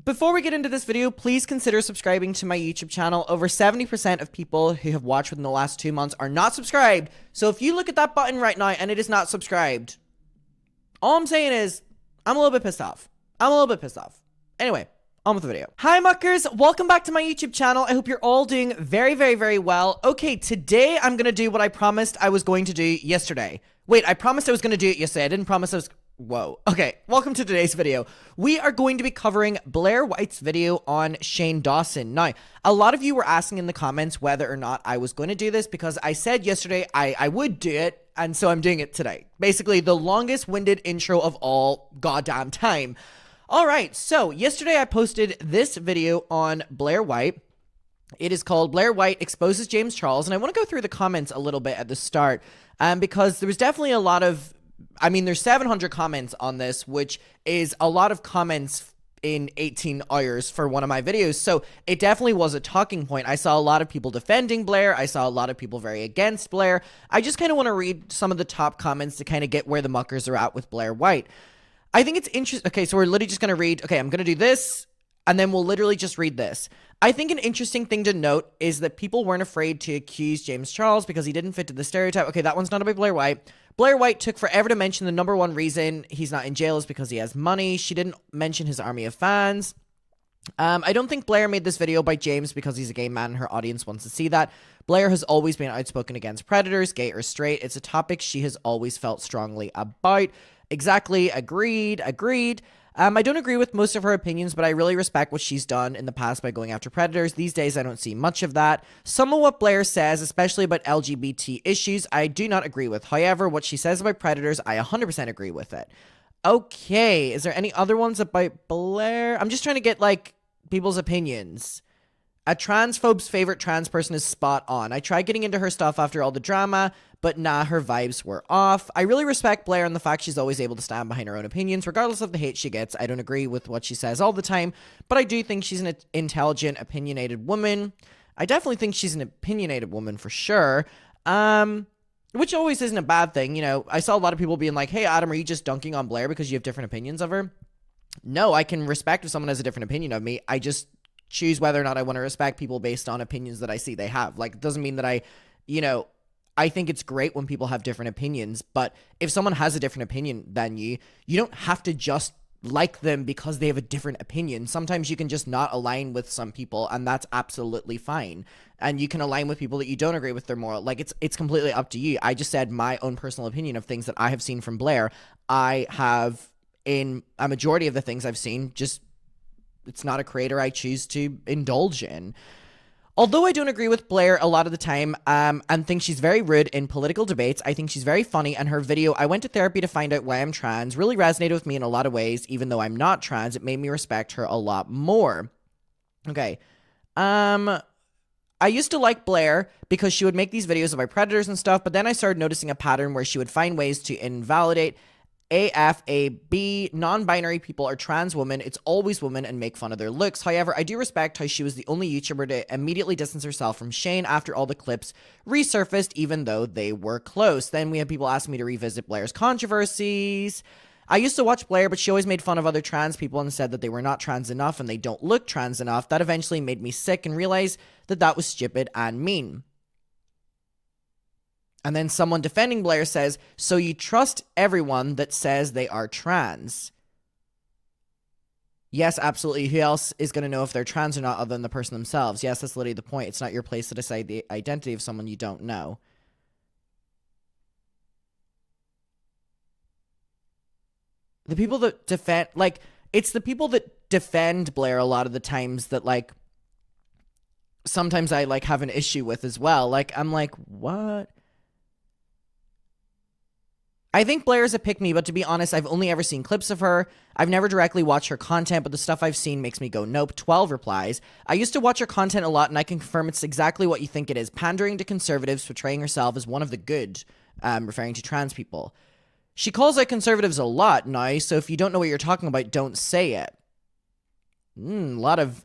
Before we get into this video, please consider subscribing to my YouTube channel. Over 70% of people who have watched within the last 2 months are not subscribed. So if you look at that button right now and it is not subscribed, all I'm saying is, I'm a little bit pissed off. Anyway, on with the video. Hi muckers, welcome back to my YouTube channel. I hope you're all doing very well. Okay, today I'm gonna do what I promised I was going to do yesterday. Wait, I promised I was gonna do it yesterday. I didn't promise I was... Whoa. Okay, welcome to today's video. We are going to be covering Blair White's video on Shane Dawson. Now, a lot of you were asking in the comments whether or not I was going to do this because I said yesterday I would do it, and so I'm doing it today. Basically, the longest-winded intro of all goddamn time. Alright, so yesterday I posted this video on Blair White. It is called Blair White Exposes James Charles, and I want to go through the comments a little bit at the start, because there was definitely a lot of... I mean, there's 700 comments on this, which is a lot of comments in 18 hours for one of my videos, so it definitely was a talking point. I saw a lot of people defending Blair. I saw a lot of people very against Blair. I just kind of want to read some of the top comments to kind of get where the muckers are at with Blair White. I think it's interesting. Okay, so we're literally just going to read, okay, I'm going to do this, and then we'll literally just read this. I think an interesting thing to note is that people weren't afraid to accuse James Charles because he didn't fit to the stereotype. Okay, that one's not about Blair White. Blair White took forever to mention the number one reason he's not in jail is because he has money. She didn't mention his army of fans. I don't think Blair made this video by James because he's a gay man and her audience wants to see that. Blair has always been outspoken against predators, gay or straight. It's a topic she has always felt strongly about. Exactly. Agreed. I don't agree with most of her opinions, but I really respect what she's done in the past by going after predators. These days, I don't see much of that. Some of what Blair says, especially about LGBT issues, I do not agree with. However, what she says about predators, I 100% agree with it. Okay, is there any other ones about Blair? I'm just trying to get, like, people's opinions. A transphobe's favorite trans person is spot on. I tried getting into her stuff after all the drama, but nah, her vibes were off. I really respect Blair and the fact she's always able to stand behind her own opinions, regardless of the hate she gets. I don't agree with what she says all the time, but I do think she's an intelligent, opinionated woman. I definitely think she's an opinionated woman for sure, which always isn't a bad thing. You know, I saw a lot of people being like, hey, Adam, are you just dunking on Blair because you have different opinions of her? No, I can respect if someone has a different opinion of me. I just choose whether or not I want to respect people based on opinions that I see they have. Like, it doesn't mean that I think it's great when people have different opinions, but if someone has a different opinion than you don't have to just like them because they have a different opinion. Sometimes you can just not align with some people, and that's absolutely fine. And you can align with people that you don't agree with their moral. Like, it's completely up to you. I just said my own personal opinion of things that I have seen from Blair. I have, in a majority of the things I've seen, just it's not a creator I choose to indulge in. Although I don't agree with Blair a lot of the time, and think she's very rude in political debates, I think she's very funny, and her video, I went to therapy to find out why I'm trans, really resonated with me in a lot of ways. Even though I'm not trans, it made me respect her a lot more. Okay. I used to like Blair because she would make these videos about predators and stuff, but then I started noticing a pattern where she would find ways to invalidate AFAB, non-binary people are trans women, it's always women, and make fun of their looks. However, I do respect how she was the only YouTuber to immediately distance herself from Shane after all the clips resurfaced, even though they were close. Then we have people asking me to revisit Blair's controversies. I used to watch Blair, but she always made fun of other trans people and said that they were not trans enough and they don't look trans enough. That eventually made me sick and realize that that was stupid and mean. And then someone defending Blair says, so you trust everyone that says they are trans? Yes, absolutely. Who else is going to know if they're trans or not other than the person themselves? Yes, that's literally the point. It's not your place to decide the identity of someone you don't know. The people that defend, like, it's the people that defend Blair a lot of the times that, like, sometimes I, like, have an issue with as well. Like, I'm like, what? I think Blair is a pick-me, but to be honest, I've only ever seen clips of her. I've never directly watched her content, but the stuff I've seen makes me go, nope. 12 replies. I used to watch her content a lot, and I can confirm it's exactly what you think it is. Pandering to conservatives, portraying herself as one of the good, referring to trans people. She calls out conservatives a lot now, so if you don't know what you're talking about, don't say it. A lot of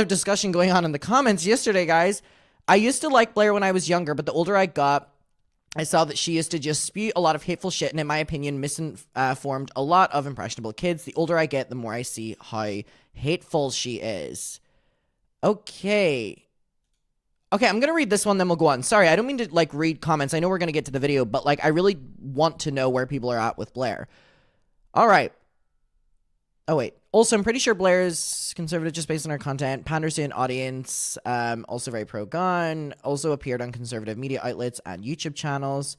discussion going on in the comments yesterday, guys. I used to like Blair when I was younger, but the older I got, I saw that she used to just spew a lot of hateful shit and, in my opinion, misinformed a lot of impressionable kids. The older I get, the more I see how hateful she is. Okay, I'm gonna read this one, then we'll go on. Sorry, I don't mean to, like, read comments. I know we're gonna get to the video, but, like, I really want to know where people are at with Blair. All right. Oh, wait. Also, I'm pretty sure Blair is conservative just based on her content. Panders to an audience. Also very pro-gun. Also appeared on conservative media outlets and YouTube channels.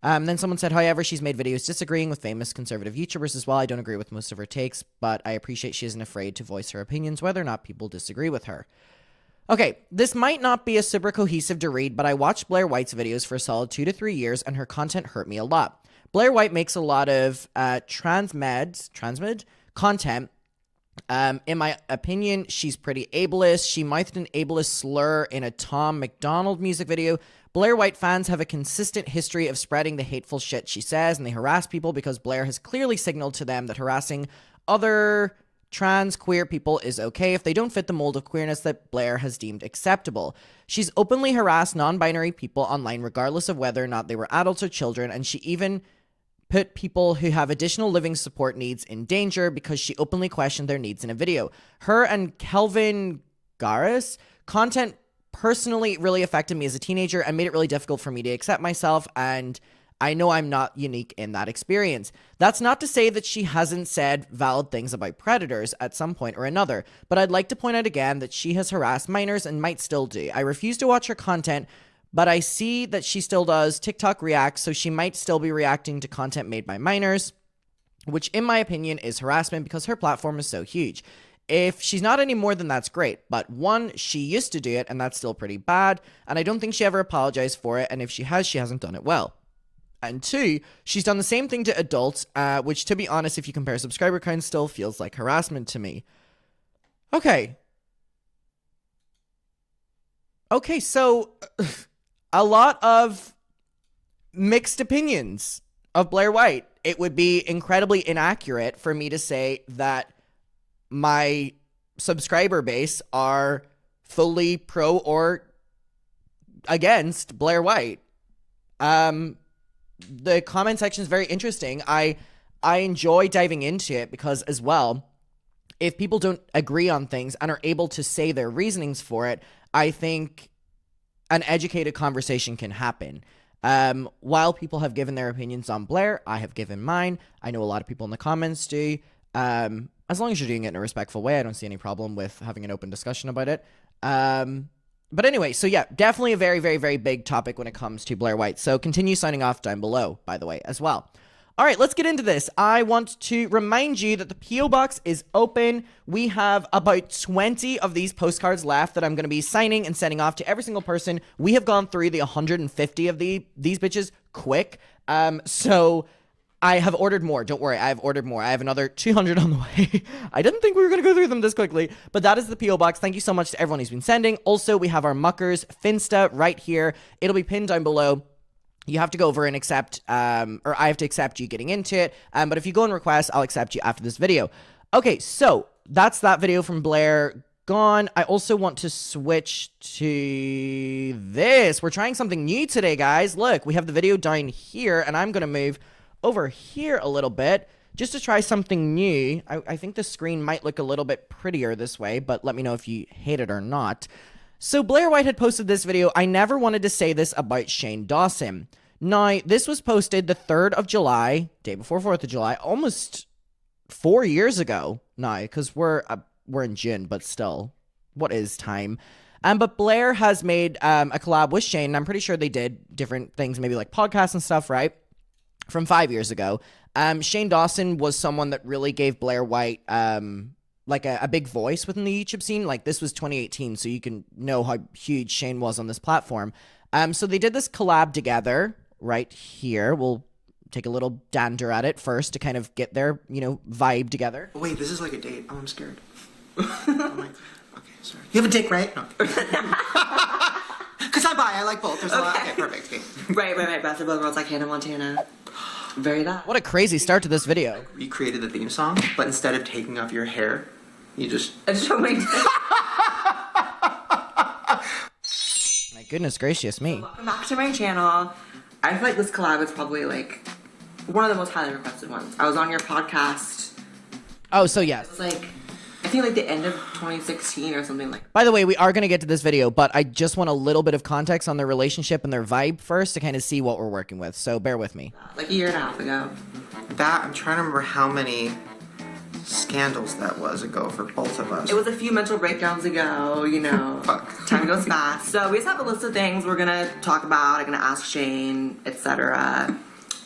Then someone said, however, she's made videos disagreeing with famous conservative YouTubers as well. I don't agree with most of her takes, but I appreciate she isn't afraid to voice her opinions, whether or not people disagree with her. Okay, this might not be a super cohesive to read, but I watched Blair White's videos for a solid 2 to 3 years, and her content hurt me a lot. Blair White makes a lot of transmed content. In my opinion, she's pretty ableist. She mouthed an ableist slur in a Tom McDonald music video. Blair White fans have a consistent history of spreading the hateful shit she says, and they harass people because Blair has clearly signaled to them that harassing other trans queer people is okay if they don't fit the mold of queerness that Blair has deemed acceptable. She's openly harassed non-binary people online regardless of whether or not they were adults or children, and she even put people who have additional living support needs in danger because she openly questioned their needs in a video. Her and Kelvin Garris content personally really affected me as a teenager and made it really difficult for me to accept myself, and I know I'm not unique in that experience. That's not to say that she hasn't said valid things about predators at some point or another, but I'd like to point out again that she has harassed minors and might still do. I refuse to watch her content, but I see that she still does TikTok Reacts, so she might still be reacting to content made by minors, which in my opinion is harassment because her platform is so huge. If she's not anymore, then that's great. But one, she used to do it, and that's still pretty bad, and I don't think she ever apologized for it, and if she has, she hasn't done it well. And two, she's done the same thing to adults, which, to be honest, if you compare subscriber counts, still feels like harassment to me. Okay, so a lot of mixed opinions of Blair White. It would be incredibly inaccurate for me to say that my subscriber base are fully pro or against Blair White. The comment section is very interesting. I enjoy diving into it because, as well, if people don't agree on things and are able to say their reasonings for it, I think an educated conversation can happen. While people have given their opinions on Blair, I have given mine. I know a lot of people in the comments do. As long as you're doing it in a respectful way, I don't see any problem with having an open discussion about it. But anyway, so yeah, definitely a very, very, very big topic when it comes to Blair White. So continue signing off down below, by the way, as well. All right, let's get into this. I want to remind you that the P.O. Box is open. We have about 20 of these postcards left that I'm going to be signing and sending off to every single person. We have gone through the 150 of these bitches quick. So I have ordered more. Don't worry, I have ordered more. I have another 200 on the way. I didn't think we were going to go through them this quickly, but that is the P.O. Box. Thank you so much to everyone who's been sending. Also, we have our Muckers Finsta right here. It'll be pinned down below. You have to go over and accept, or I have to accept you getting into it. But if you go and request, I'll accept you after this video. Okay, so that's that video from Blair gone. I also want to switch to this. We're trying something new today, guys. Look, we have the video down here, and I'm going to move over here a little bit just to try something new. I think the screen might look a little bit prettier this way, but let me know if you hate it or not. So Blair White had posted this video. I never wanted to say this about Shane Dawson. Now, this was posted the 3rd of July, day before 4th of July, almost 4 years ago now, because we're in June, but still, what is time? But Blair has made a collab with Shane, and I'm pretty sure they did different things, maybe like podcasts and stuff, right? From 5 years ago. Shane Dawson was someone that really gave Blair White like a big voice within the YouTube scene. Like, this was 2018, so you can know how huge Shane was on this platform. So they did this collab together right here. We'll take a little dander at it first to kind of get their, vibe together. Wait, this is like a date. Oh, I'm scared. Oh my God. Okay, sorry. You have a dick, right? No. Because I'm bi. I like both. There's a lot. Okay, perfect. Okay. Right. Best of both worlds, like Hannah Montana. Very that. What a crazy start to this video. Recreated the theme song, but instead of taking off your hair, you just... I just showed my dick. My goodness gracious me. Welcome back to my channel. I feel like this collab is probably like one of the most highly requested ones. I was on your podcast. Oh, so yes. It was like, I think like the end of 2016 or something like. By the way, we are going to get to this video, but I just want a little bit of context on their relationship and their vibe first to kind of see what we're working with. So bear with me. Like a year and a half ago. That, I'm trying to remember how many scandals that was ago for both of us. It was a few mental breakdowns ago, you know. Fuck. Time goes fast. So we just have a list of things we're gonna talk about. I'm gonna ask Shane, etc.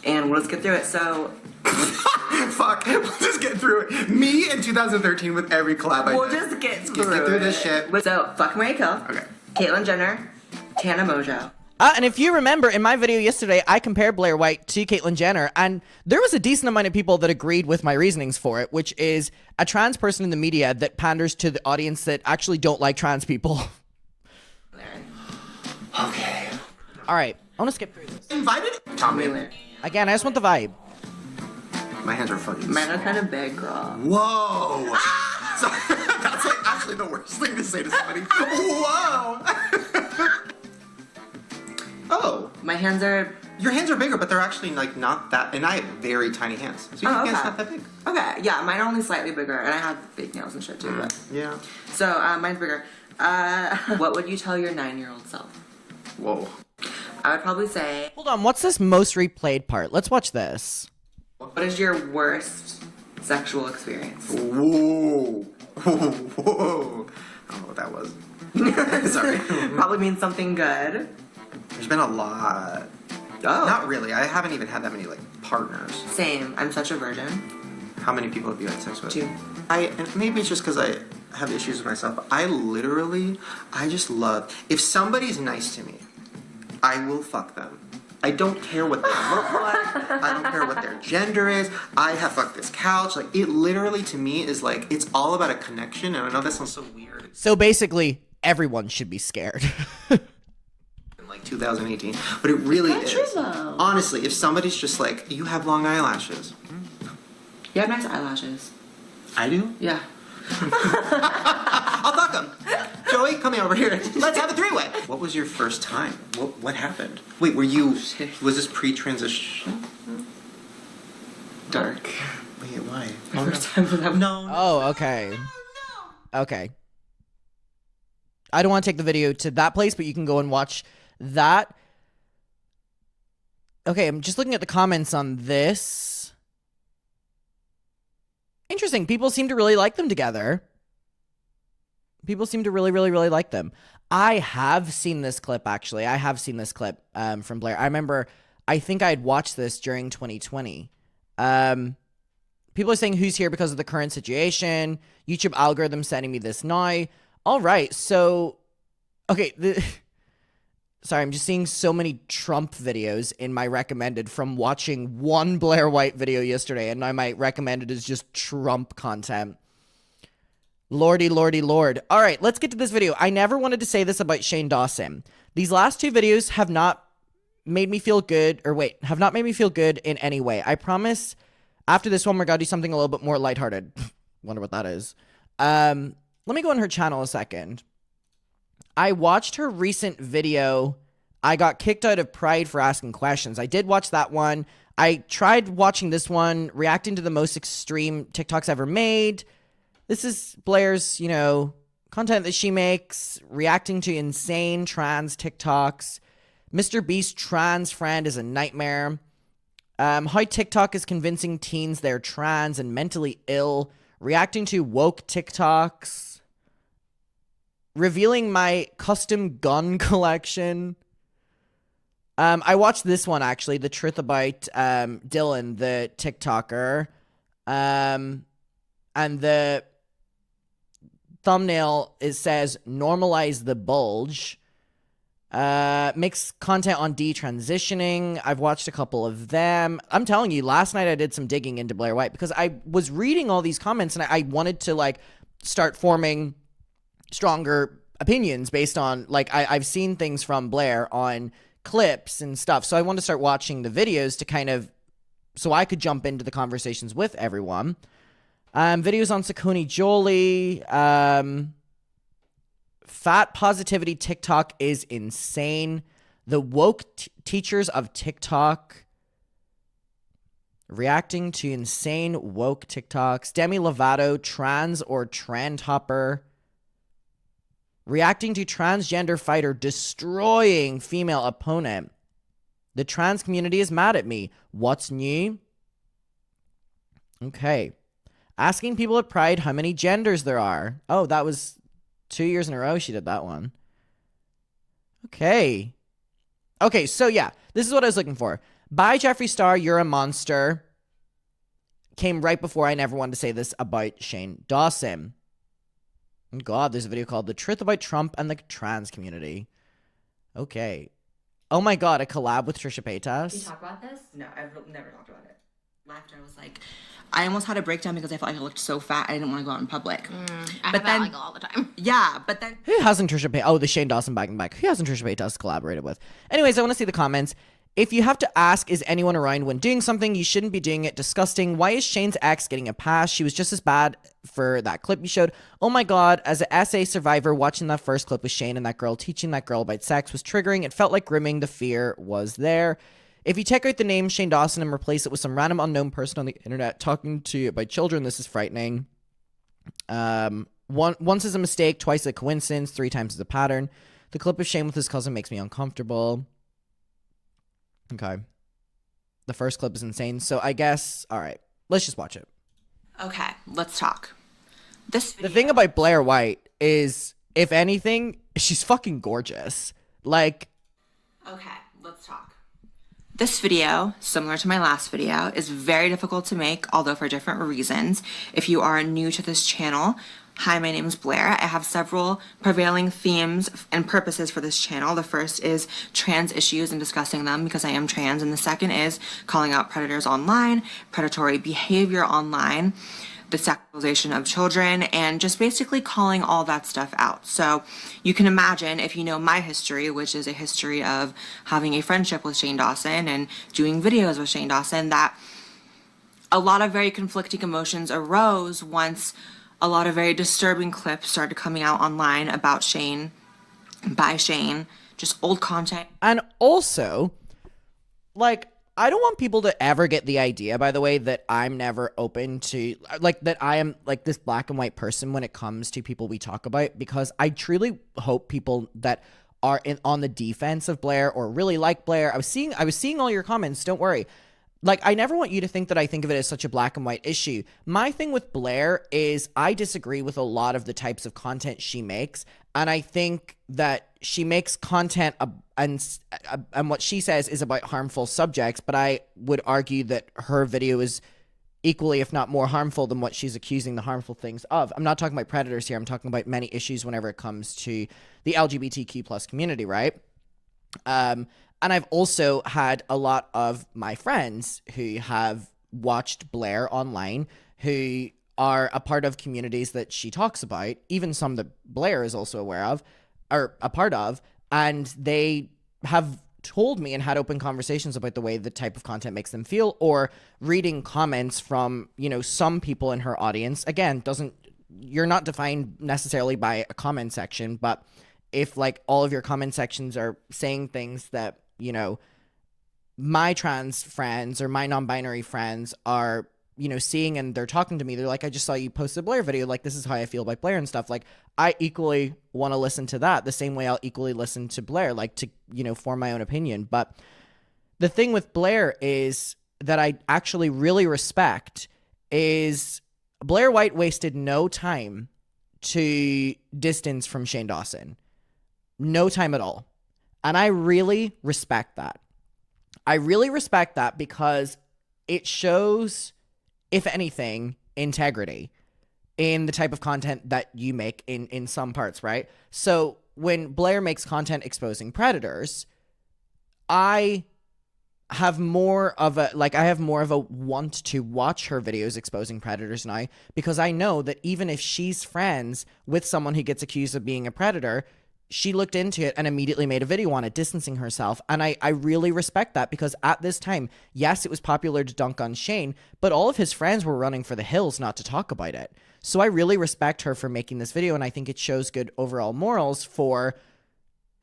And we'll just get through it. So Fuck. We'll just get through it. Me in 2013 with every collab I we'll did. just get Let's get through this shit. So fuck, marry, kill. Okay. Caitlyn Jenner, Tana Mojo. And if you remember, in my video yesterday, I compared Blair White to Caitlyn Jenner, and there was a decent amount of people that agreed with my reasonings for it, which is a trans person in the media that panders to the audience that actually don't like trans people. Okay. All right, I want to skip through this. Invited? Tommy. Again, I just want the vibe. My hands are funny. Mine are kind of big, girl. Whoa. Sorry, that's like actually the worst thing to say to somebody. Whoa. Oh. My hands are. Your hands are bigger, but they're actually like not that, and I have very tiny hands. So your hands not that big. Okay, yeah, mine are only slightly bigger, and I have fake nails and shit too. But Yeah. so mine's bigger. What would you tell your 9-year-old self? Whoa. I would probably say, Hold on, what's this most replayed part? Let's watch this. what is your worst sexual experience? Whoa. Whoa. I don't know what that was. Sorry. Probably means something good. There's been a lot. Oh. Not really. I haven't even had that many like partners. Same. I'm such a virgin. How many people have you had sex with? 2. And maybe it's just because I have issues with myself. But I just love, if somebody's nice to me, I will fuck them. I don't care what they look like. I don't care what their gender is. I have fucked this couch. Like, it literally to me is like, it's all about a connection. And I know that sounds so weird. So basically, everyone should be scared. In like 2018, but it really is. True, though. Honestly, if somebody's just like, you have long eyelashes. You have nice eyelashes. I do? Yeah. I'll fuck them. Joey, come here over here. Let's have a three-way. What was your first time? What happened? Wait, was this pre-transition? Dark. Wait, why? First time for them. No. Oh, okay. Okay. I don't want to take the video to that place, but you can go and watch that. Okay, I'm just looking at the comments on this. Interesting. People seem to really like them together. People seem to really, really, really like them. I have seen this clip, actually. I have seen this clip from Blair. I remember, I think I had watched this during 2020. People are saying, who's here because of the current situation? YouTube algorithm sending me this now. All right, so, okay. Sorry, I'm just seeing so many Trump videos in my recommended from watching one Blair White video yesterday, and now my recommended is just Trump content. Lordy, lordy, lord. All right, let's get to this video. I never wanted to say this about Shane Dawson. These last 2 videos have not made me feel good, have not made me feel good in any way. I promise after this one, we're going to do something a little bit more lighthearted. Wonder what that is. Let me go on her channel a second. I watched her recent video. I got kicked out of Pride for asking questions. I did watch that one. I tried watching this one, reacting to the most extreme TikToks ever made. This is Blair's, content that she makes, reacting to insane trans TikToks. Mr. Beast's trans friend is a nightmare. How TikTok is convincing teens they're trans and mentally ill. Reacting to woke TikToks. Revealing my custom gun collection. I watched this one, actually. The truth about Dylan, the TikToker. And the thumbnail, it says, normalize the bulge. Makes content on detransitioning. I've watched a couple of them. I'm telling you, last night I did some digging into Blair White because I was reading all these comments and I wanted to start forming stronger opinions based on I've seen things from Blair on clips and stuff. So I wanted to start watching the videos to kind of so I could jump into the conversations with everyone. Videos on Saucony Jolie. Fat positivity TikTok is insane. The woke teachers of TikTok. reacting to insane woke TikToks, Demi Lovato, trans or trend hopper, reacting to transgender fighter destroying female opponent. The trans community is mad at me. What's new? Okay. Asking people at Pride how many genders there are. Oh, that was 2 years in a row she did that one. Okay. Okay, so yeah, this is what I was looking for. Bye, Jeffree Star, you're a monster. Came right before I never wanted to say this about Shane Dawson. God, there's a video called The Truth About Trump and the Trans Community. Okay. Oh my God, a collab with Trisha Paytas. Did you talk about this? No, I've never talked about it. After I was like, I almost had a breakdown because I felt like I looked so fat. I didn't want to go out in public. I have that like all the time. Yeah, but then Who hasn't Trisha Paytas? Oh, the Shane Dawson back and back. Who hasn't Trisha Paytas collaborated with? Anyways, I want to see the comments. If you have to ask, is anyone around when doing something, you shouldn't be doing it. Disgusting. Why is Shane's ex getting a pass? She was just as bad for that clip you showed. Oh my God, as an SA survivor, watching that first clip with Shane and that girl teaching that girl about sex was triggering. It felt like grooming. The fear was there. If you take out the name Shane Dawson and replace it with some random unknown person on the internet talking to you about children, this is frightening. Once is a mistake, twice a coincidence, 3 times is a pattern. The clip of Shane with his cousin makes me uncomfortable. Okay. The first clip is insane. So I guess, all right, let's just watch it. okay, let's talk. The thing about Blair White is, if anything, she's fucking gorgeous. Like, okay, let's talk. This video, similar to my last video, is very difficult to make, although for different reasons. If you are new to this channel, hi, my name is Blair. I have several prevailing themes and purposes for this channel. The first is trans issues and discussing them because I am trans, and the second is calling out predators online, predatory behavior online, the sexualization of children, and just basically calling all that stuff out. So you can imagine, if you know my history, which is a history of having a friendship with Shane Dawson and doing videos with Shane Dawson, that a lot of very conflicting emotions arose once a lot of very disturbing clips started coming out online about Shane, by Shane, just old content. and also, like, I don't want people to ever get the idea, by the way, that I'm never open to, like, that I am, like, this black and white person when it comes to people we talk about, because I truly hope people that are on the defense of Blair or really like Blair, I was seeing all your comments, don't worry. Like, I never want you to think that I think of it as such a black and white issue. My thing with Blair is I disagree with a lot of the types of content she makes. And I think that she makes content and what she says is about harmful subjects. But I would argue that her video is equally, if not more harmful than what she's accusing the harmful things of. I'm not talking about predators here. I'm talking about many issues whenever it comes to the LGBTQ plus community, right? And I've also had a lot of my friends who have watched Blair online, who are a part of communities that she talks about, even some that Blair is also aware of, or a part of, and they have told me and had open conversations about the way the type of content makes them feel, or reading comments from, you know, some people in her audience. Again, you're not defined necessarily by a comment section, but if, like, all of your comment sections are saying things that, you know, my trans friends or my non-binary friends are, you know, seeing, and they're talking to me, they're like, I just saw you post a Blair video, like, this is how I feel about Blair and stuff. Like, I equally want to listen to that the same way I'll equally listen to Blair, like, to, you know, form my own opinion. But the thing with Blair is that I actually really respect is Blair White wasted no time to distance from Shane Dawson. No time at all. And I really respect that. I really respect that because it shows, if anything, integrity in the type of content that you make in some parts, right? So when Blair makes content exposing predators, I have more of a want to watch her videos exposing predators now, because I know that even if she's friends with someone who gets accused of being a predator, she looked into it and immediately made a video on it, distancing herself. And I really respect that, because at this time, yes, it was popular to dunk on Shane, but all of his friends were running for the hills not to talk about it. So I really respect her for making this video, and I think it shows good overall morals for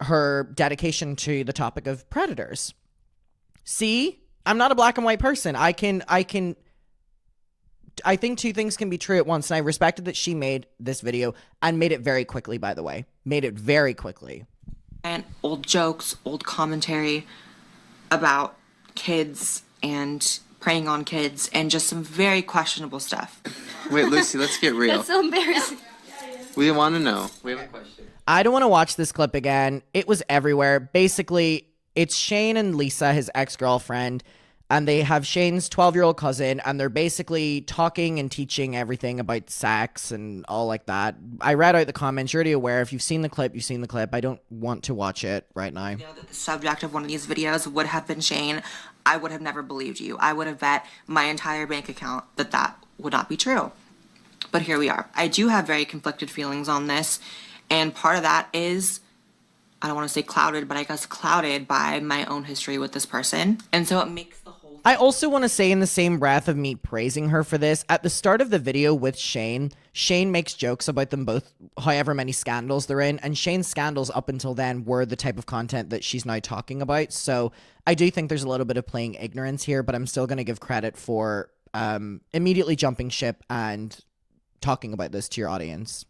her dedication to the topic of predators. See? I'm not a black and white person. I think two things can be true at once, and I respected that she made this video and made it very quickly, by the way. Made it very quickly. And old jokes, old commentary about kids and preying on kids and just some very questionable stuff. Wait, Lucy, let's get real. That's so embarrassing. We want to know. We have a question. I don't want to watch this clip again. It was everywhere. Basically, it's Shane and Lisa, his ex-girlfriend, and they have Shane's 12-year-old cousin, and they're basically talking and teaching everything about sex and all like that. I read out the comments. You're already aware. If you've seen the clip, you've seen the clip. I don't want to watch it right now. You know that the subject of one of these videos would have been Shane. I would have never believed you. I would have bet my entire bank account that that would not be true. But here we are. I do have very conflicted feelings on this, and part of that is, I don't want to say clouded, but I guess clouded by my own history with this person. And so it makes the whole thing. I also want to say, in the same breath of me praising her for this, at the start of the video with Shane, Shane makes jokes about them both, however many scandals they're in, and Shane's scandals up until then were the type of content that she's now talking about. So I do think there's a little bit of playing ignorance here, but I'm still going to give credit for immediately jumping ship and talking about this to your audience.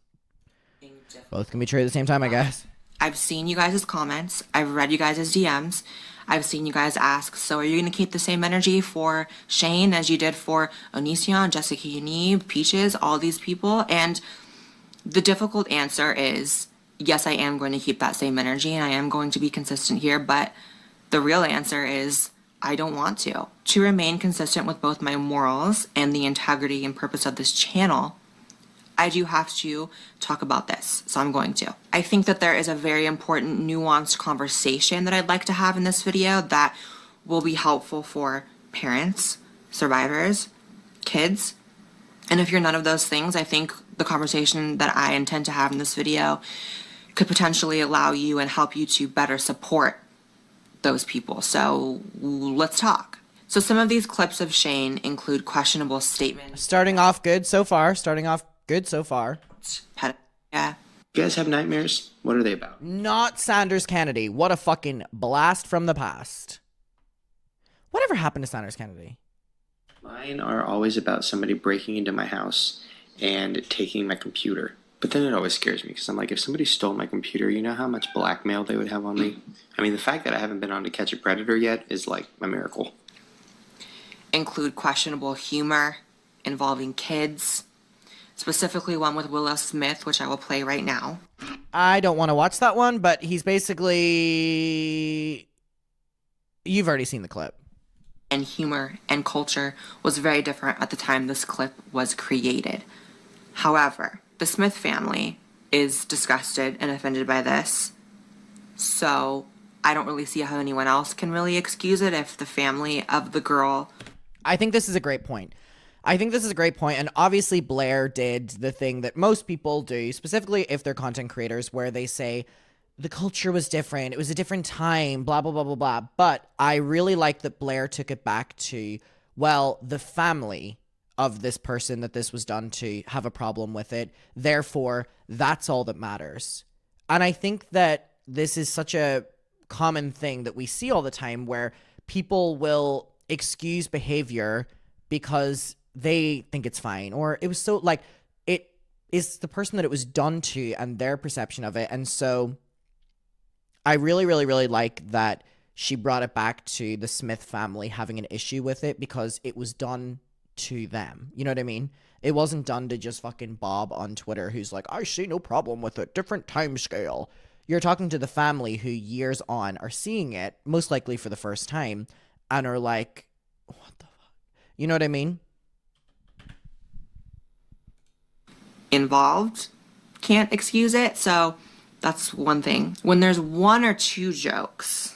Both can be true at the same time, I guess. I've seen you guys' comments. I've read you guys' DMs. I've seen you guys ask, so are you going to keep the same energy for Shane as you did for Onision, Jessica Yaniv, Peaches, all these people? And the difficult answer is, yes, I am going to keep that same energy and I am going to be consistent here, but the real answer is I don't want to. To remain consistent with both my morals and the integrity and purpose of this channel, I do have to talk about this, so I'm going to. I think that there is a very important, nuanced conversation that I'd like to have in this video that will be helpful for parents, survivors, kids. And if you're none of those things, I think the conversation that I intend to have in this video could potentially allow you and help you to better support those people. So let's talk. So some of these clips of Shane include questionable statements. Starting off good so far. Yeah. You guys have nightmares? What are they about? Not Sanders Kennedy. What a fucking blast from the past. Whatever happened to Sanders Kennedy? Mine are always about somebody breaking into my house and taking my computer. But then it always scares me because I'm like, if somebody stole my computer, you know how much blackmail they would have on me? I mean, the fact that I haven't been on To Catch a Predator yet is like a miracle. Include questionable humor involving kids, specifically one with Willow Smith, which I will play right now. I don't want to watch that one, but he's basically... You've already seen the clip. And humor and culture was very different at the time this clip was created. However, the Smith family is disgusted and offended by this, so I don't really see how anyone else can really excuse it if the family of the girl... I think this is a great point. And obviously Blair did the thing that most people do, specifically if they're content creators, where they say, the culture was different, it was a different time, blah, blah, blah, blah, blah. But I really like that Blair took it back to, well, the family of this person that this was done to have a problem with it. Therefore, that's all that matters. And I think that this is such a common thing that we see all the time where people will excuse behavior because they think it's fine, or it was so, like, it is the person that it was done to and their perception of it. And so I really, really, really like that she brought it back to the Smith family having an issue with it because it was done to them. You know what I mean? It wasn't done to just fucking Bob on Twitter who's like, I see no problem with it, different time scale. You're talking to the family who years on are seeing it, most likely for the first time, and are like, what the fuck? You know what I mean? Involved can't excuse it, so that's one thing. When there's one or two jokes,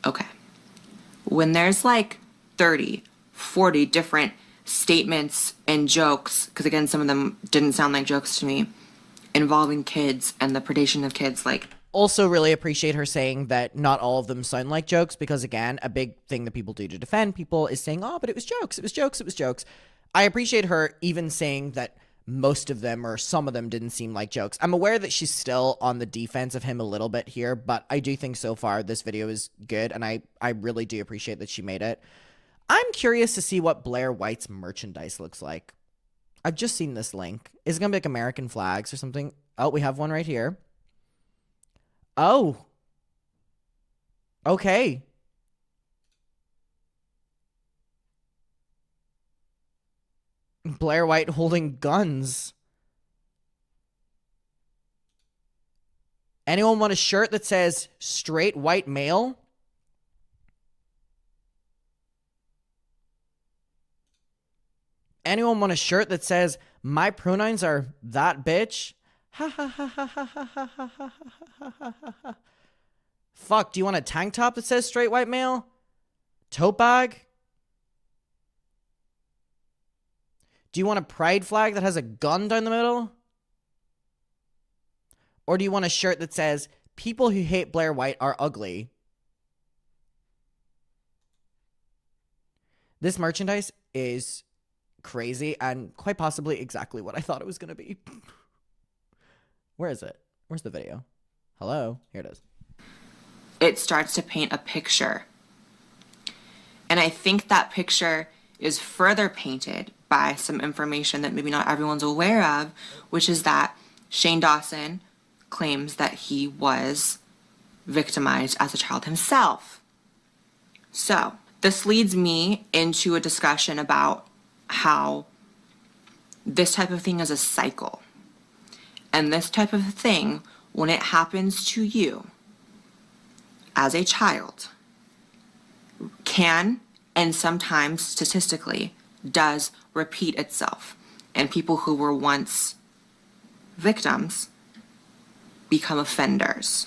okay. When there's like 30, 40 different statements and jokes, because again, some of them didn't sound like jokes to me, involving kids and the predation of kids, like... Also really appreciate her saying that not all of them sound like jokes, because again, a big thing that people do to defend people is saying, oh, but it was jokes, it was jokes, it was jokes. I appreciate her even saying that most of them or some of them didn't seem like jokes. I'm aware that she's still on the defense of him a little bit here, but I do think so far this video is good, and I really do appreciate that she made it. I'm curious to see what Blair White's merchandise looks like. I've just seen this link. Is it going to be like American flags or something? Oh, we have one right here. Oh. Okay. Blair White holding guns. Anyone want a shirt that says straight white male? Anyone want a shirt that says my pronouns are that bitch? Ha ha ha ha ha ha ha ha ha ha ha. Fuck, do you want a tank top that says straight white male? Tote bag? Do you want a pride flag that has a gun down the middle? Or do you want a shirt that says people who hate Blair White are ugly? This merchandise is crazy and quite possibly exactly what I thought it was going to be. Where is it? Where's the video? Hello? Here it is. It starts to paint a picture. And I think that picture is further painted by some information that maybe not everyone's aware of, which is that Shane Dawson claims that he was victimized as a child himself. So this leads me into a discussion about how this type of thing is a cycle. And this type of thing, when it happens to you as a child, can, and sometimes statistically does, repeat itself. And people who were once victims become offenders.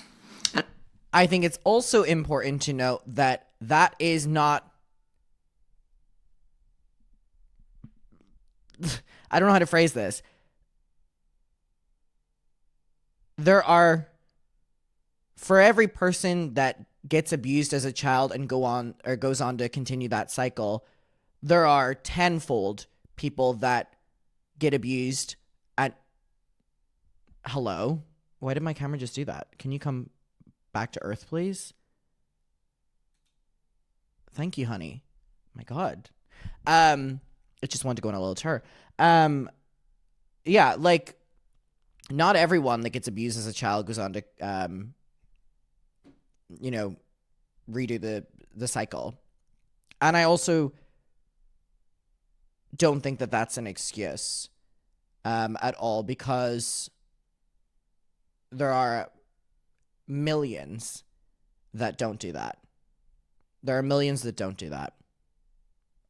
I think it's also important to note that that is not... I don't know how to phrase this. There are, for every person that gets abused as a child and goes on to continue that cycle, there are tenfold people that get abused at... Hello? Why did my camera just do that? Can you come back to Earth, please? Thank you, honey. My God. It just wanted to go on a little tour. Yeah, like, not everyone that gets abused as a child goes on to, you know, redo the cycle. And I also don't think that that's an excuse at all, because there are millions that don't do that. There are millions that don't do that.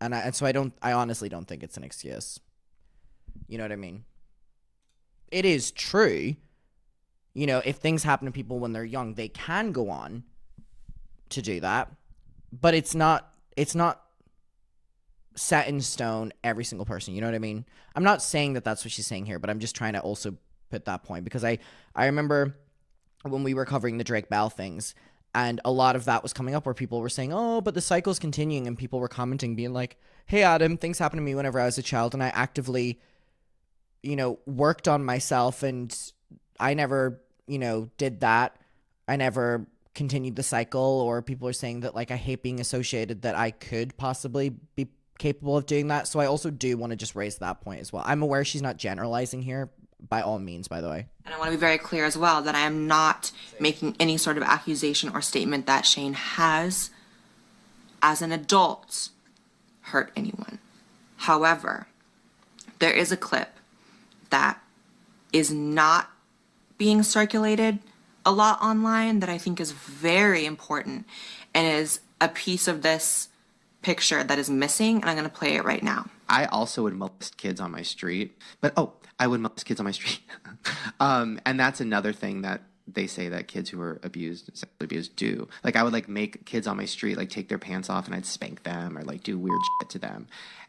And so I honestly don't think it's an excuse. You know what I mean? It is true. You know, if things happen to people when they're young, they can go on to do that. But it's not set in stone every single person. You know what I mean? I'm not saying that that's what she's saying here, but I'm just trying to also put that point, because I remember when we were covering the Drake Bell things, and a lot of that was coming up where people were saying, oh, but the cycle's continuing, and people were commenting being like, hey, Adam, things happened to me whenever I was a child, and I actively, you know, worked on myself, and I never, you know, did that. I never continued the cycle. Or people are saying that, like, I hate being associated, that I could possibly be capable of doing that. So I also do want to just raise that point as well. I'm aware she's not generalizing here, by all means, by the way. And I want to be very clear as well that I am not making any sort of accusation or statement that Shane has, as an adult, hurt anyone. However, there is a clip that is not being circulated a lot online that I think is very important and is a piece of this picture that is missing, and I'm going to play it right now. I also would molest kids on my street, but I would molest kids on my street. And that's another thing that they say that kids who are sexually abused do. Like, I would, like, make kids on my street, like, take their pants off, and I'd spank them or, like, do weird shit to them.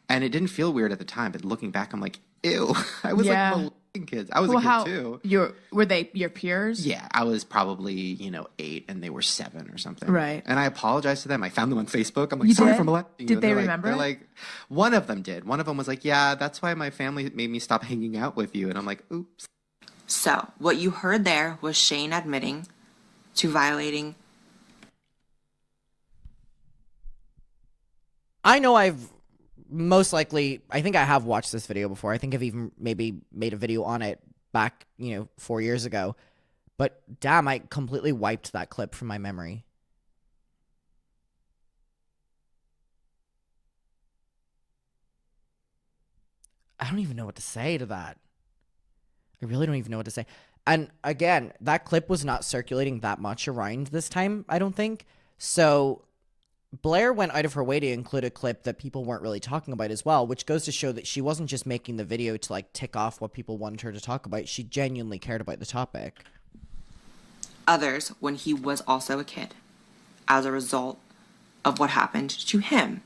And it didn't feel weird at the time, but looking back, I'm like, ew. I was like kids. I was a kid too. Were they your peers? Yeah, I was probably 8 and they were 7 or something. Right. And I apologized to them. I found them on Facebook. I'm like, You sorry did? for molesting you. Did they remember? They're like, one of them did. One of them was like, yeah, that's why my family made me stop hanging out with you. And I'm like, oops. So what you heard there was Shane admitting to violating. I know I think I have watched this video before. I think I've even maybe made a video on it back, 4 years ago. But damn, I completely wiped that clip from my memory. I don't even know what to say to that. I really don't even know what to say. And again, that clip was not circulating that much around this time, I don't think. So Blair went out of her way to include a clip that people weren't really talking about as well, which goes to show that she wasn't just making the video to tick off what people wanted her to talk about. She genuinely cared about the topic. Others when he was also a kid as a result of what happened to him.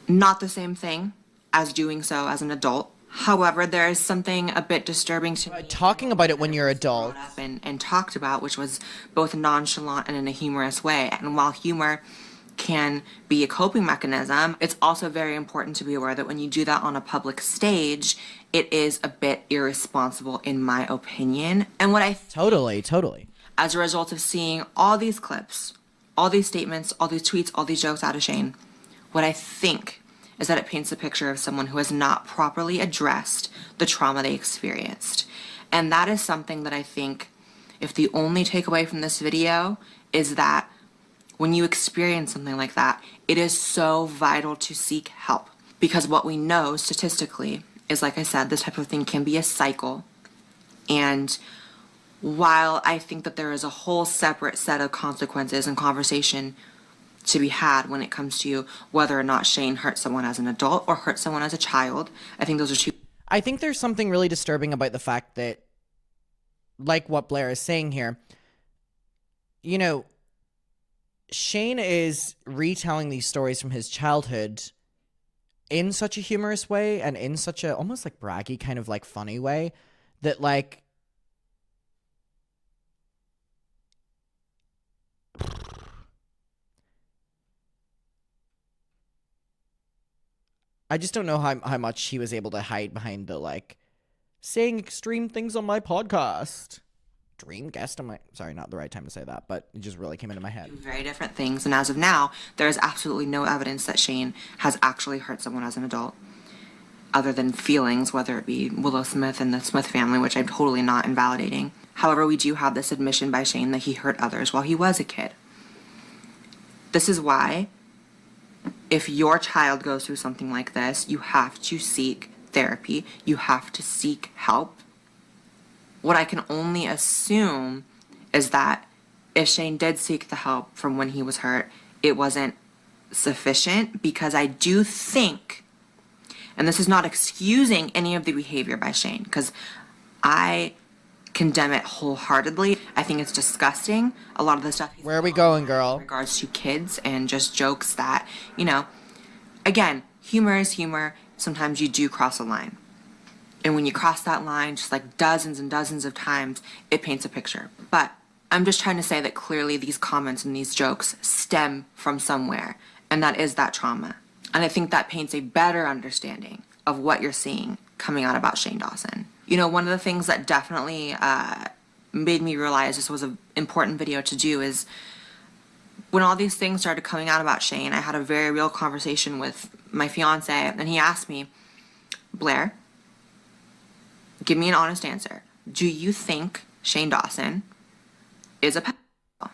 Not the same thing as doing so as an adult. However, there is something a bit disturbing to me. Talking about it when you're adult. And talked about, which was both nonchalant and in a humorous way. And while humor can be a coping mechanism, it's also very important to be aware that when you do that on a public stage, it is a bit irresponsible, in my opinion. And what I Totally. as a result of seeing all these clips, all these statements, all these tweets, all these jokes out of Shane, what I think is that it paints a picture of someone who has not properly addressed the trauma they experienced. And that is something that I think, if the only takeaway from this video is that when you experience something like that, it is so vital to seek help. Because what we know statistically is, like I said, this type of thing can be a cycle. And while I think that there is a whole separate set of consequences and conversation to be had when it comes to whether or not Shane hurt someone as an adult or hurt someone as a child, I think those are two. I think there's something really disturbing about the fact that, like what Blair is saying here, Shane is retelling these stories from his childhood in such a humorous way and in such a almost braggy kind of funny way that I just don't know how much he was able to hide behind the saying extreme things on my podcast. Dream guest on my... Sorry, not the right time to say that, but it just really came into my head. Very different things. And as of now, there is absolutely no evidence that Shane has actually hurt someone as an adult, other than feelings, whether it be Willow Smith and the Smith family, which I'm totally not invalidating. However, we do have this admission by Shane that he hurt others while he was a kid. This is why, if your child goes through something like this, you have to seek therapy. You have to seek help. What I can only assume is that if Shane did seek the help from when he was hurt, it wasn't sufficient, because I do think, and this is not excusing any of the behavior by Shane, because I condemn it wholeheartedly. I think it's disgusting. A lot of the stuff. Where are we going, girl? In regards to kids and just jokes that, again, humor is humor. Sometimes you do cross a line. And when you cross that line, just dozens and dozens of times, it paints a picture. But I'm just trying to say that clearly these comments and these jokes stem from somewhere. And that is that trauma. And I think that paints a better understanding of what you're seeing coming out about Shane Dawson. One of the things that definitely made me realize this was an important video to do is when all these things started coming out about Shane, I had a very real conversation with my fiance, and he asked me, Blair, give me an honest answer. Do you think Shane Dawson is a pedophile?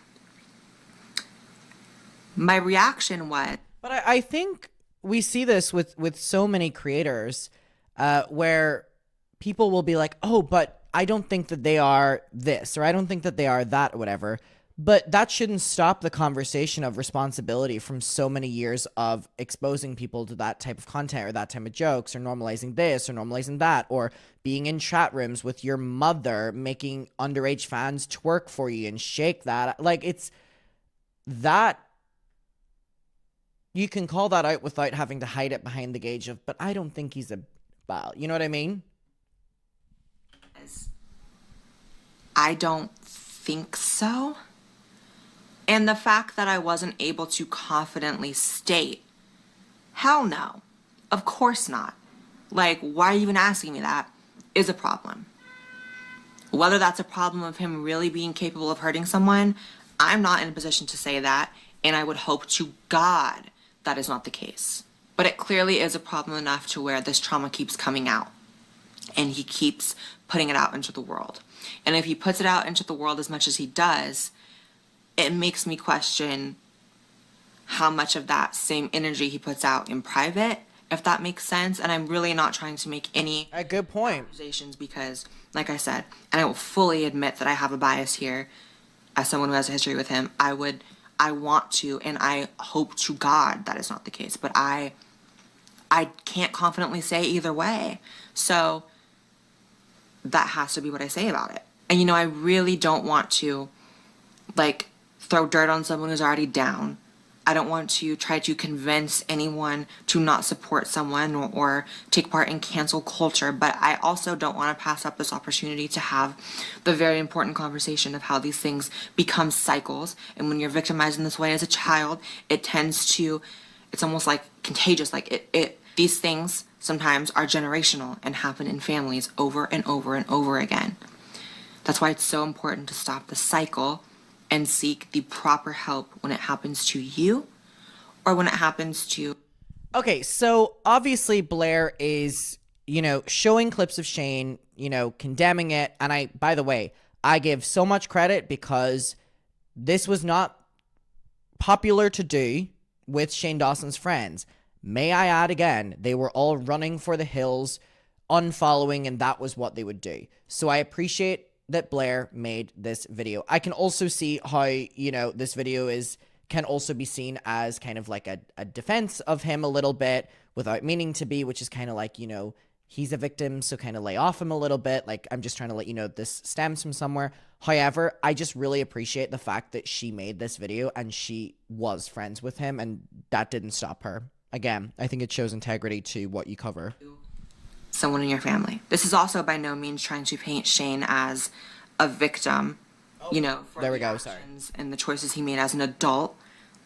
My reaction was... But I think we see this with so many creators where people will be like, oh, but I don't think that they are this, or I don't think that they are that, or whatever. But that shouldn't stop the conversation of responsibility from so many years of exposing people to that type of content or that type of jokes, or normalizing this or normalizing that, or being in chat rooms with your mother making underage fans twerk for you and shake that. It's that. You can call that out without having to hide it behind the gauge of, but I don't think he's a pedophile. You know what I mean? I don't think so. And the fact that I wasn't able to confidently state, hell no, of course not. Like, why are you even asking me that? Is a problem. Whether that's a problem of him really being capable of hurting someone, I'm not in a position to say that, and I would hope to God that is not the case. But it clearly is a problem enough to where this trauma keeps coming out, and he keeps putting it out into the world. And if he puts it out into the world as much as he does, it makes me question how much of that same energy he puts out in private, if that makes sense. And I'm really not trying to make any A good point. accusations because, like I said, and I will fully admit that I have a bias here as someone who has a history with him. I want to, and I hope to God that is not the case, but I can't confidently say either way. So that has to be what I say about it. And you know, I really don't want to like throw dirt on someone who's already down. I don't want to try to convince anyone to not support someone or take part in cancel culture, but I also don't want to pass up this opportunity to have the very important conversation of how these things become cycles. And when you're victimized in this way as a child, it tends to, it's almost like contagious. Like these things sometimes are generational and happen in families over and over and over again. That's why it's so important to stop the cycle and seek the proper help when it happens to you or when it happens to... Okay, so obviously Blair is, you know, showing clips of Shane, you know, condemning it. And by the way, I give so much credit because this was not popular to do with Shane Dawson's friends. May I add again, they were all running for the hills, unfollowing, and that was what they would do. So I appreciate that Blair made this video. I can also see how, you know, this video can also be seen as kind of like a defense of him a little bit without meaning to be, which is kind of like, you know, he's a victim, so kind of lay off him a little bit. Like, I'm just trying to let you know this stems from somewhere. However, I just really appreciate the fact that she made this video and she was friends with him, and that didn't stop her. Again, I think it shows integrity to what you cover. Someone in your family. This is also by no means trying to paint Shane as a victim, you know, for there we the go, sorry. actions and the choices he made as an adult,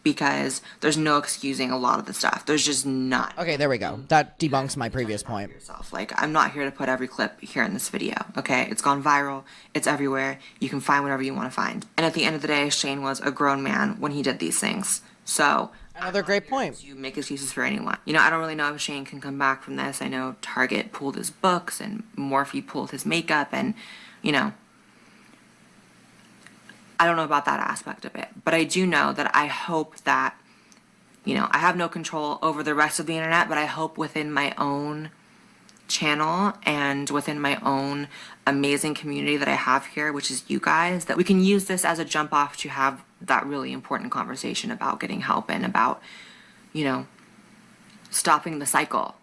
because there's no excusing a lot of the stuff. There's just none. Okay, there we go. That debunks my previous point. Yourself. Like, I'm not here to put every clip here in this video, okay? It's gone viral. It's everywhere. You can find whatever you want to find. And at the end of the day, Shane was a grown man when he did these things. So Another great point. you make excuses for anyone. You know, I don't really know if Shane can come back from this. I know Target pulled his books and Morphe pulled his makeup, and, you know, I don't know about that aspect of it. But I do know that I hope that, you know, I have no control over the rest of the internet, but I hope within my own channel and within my own amazing community that I have here, which is you guys, that we can use this as a jump off to have that really important conversation about getting help and about, you know, stopping the cycle.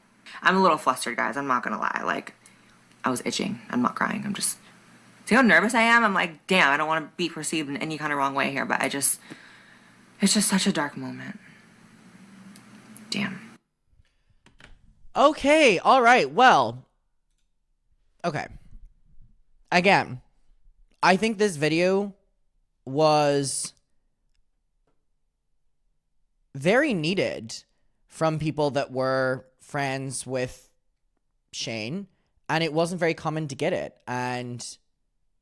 I'm a little flustered, guys. I'm not gonna lie. Like, I was itching. I'm not crying. I'm just, see how nervous I am? I'm like, damn, I don't want to be perceived in any kind of wrong way here, but it's just such a dark moment. Damn. Okay, all right, well, okay. Again, I think this video was very needed from people that were friends with Shane, and it wasn't very common to get it. And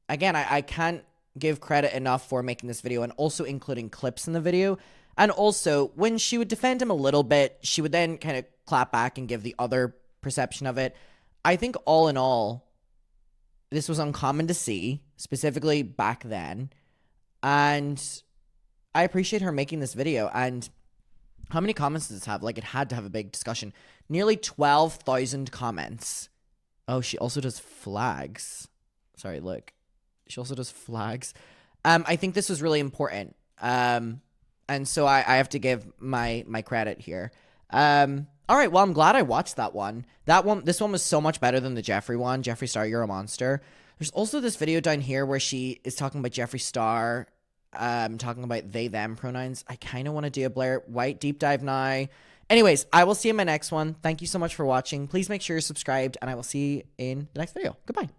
again, I can't give credit enough for making this video and also including clips in the video. And also, when she would defend him a little bit, she would then kind of clap back and give the other perception of it. I think all in all, this was uncommon to see, specifically back then. And I appreciate her making this video. And how many comments does this have? Like, it had to have a big discussion. Nearly 12,000 comments. Oh, she also does flags. Sorry, look. She also does flags. I think this was really important. And so I have to give my credit here. All right, well, I'm glad I watched that one. This one was so much better than the Jeffree one. Jeffree Star, you're a monster. There's also this video down here where she is talking about Jeffree Star, talking about they, them pronouns. I kind of want to do a Blair White deep dive now. Anyways, I will see you in my next one. Thank you so much for watching. Please make sure you're subscribed, and I will see you in the next video. Goodbye.